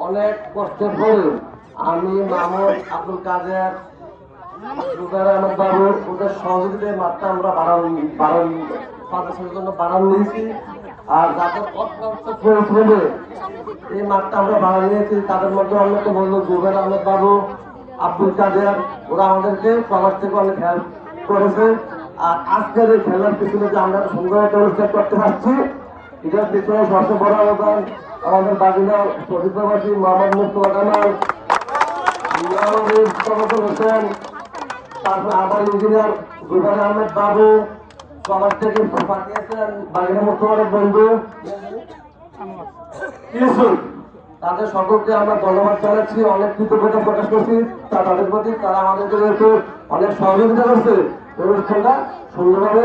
অনেক কষ্টের পরে আমি মাহমুদ আব্দুল কাদের জুবাইর আহমদ বাবু ওদের সহযোগিতায় মাঠটা আমরা জন্য বাড়ান নিয়েছি। আর যাদের প্রয়োজনে এই মাঠটা আমরা বাড়া নিয়েছি তাদের মধ্যে অন্যতম হল জুবাইর আহমদ বাবু, আব্দুল কাদের। ওরা আমাদেরকে সবার থেকে অনেক হেল্প করেছে। আর আজকের এই খেলার পিছনে যে আমরা সুন্দর একটা অনুষ্ঠান করতে পারছি, এটার পিছনে সবচেয়ে বড় অবদান আমাদের বাগিনা প্রতিষ্ঠাবাসী মোহাম্মদ মুস্তফা কামাল, হোসেন, তারপর আমার ইঞ্জিনিয়ার জুবাইর আহমেদ বাবু, সবার থেকে পাঠিয়েছেন বাগিনা মুস্তফার বন্ধু ইউসুফ। তাদের সকলকে আমরা ধন্যবাদ জানাচ্ছি, অনেক কৃতজ্ঞতা প্রকাশ করছি তাদের প্রতি। তারা আমাদেরকে যেহেতু অনেক সহযোগিতা করছে অনুষ্ঠানটা সুন্দরভাবে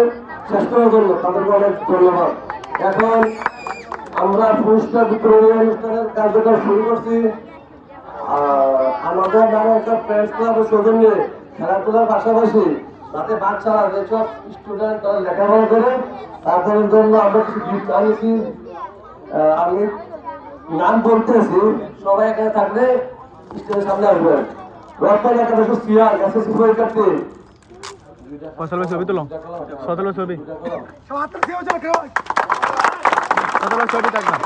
শেষ করার জন্য, তাদেরকে অনেক ধন্যবাদ। এখন আমরা পুরস্কার বিতরণী অনুষ্ঠানের কার্যক্রম শুরু করছি। আমাদের নামে একটা ফ্রেন্ডস ক্লাবের সৌজন্যে খেলাধুলার পাশাপাশি যাতে বাচ্চারা যেসব স্টুডেন্ট তারা লেখাপড়া করে তাদের জন্য আমরা কিছু গিফট আনিয়েছি। আমি নাম বলতেছি, সবাই এখানে থাকলে স্টেজের সামনে আসবেন। রপ্তানি একাদশ সিয়ার এসএসসি পরীক্ষার্থী ছবি তুলো, ছবি ছবি থাকবে।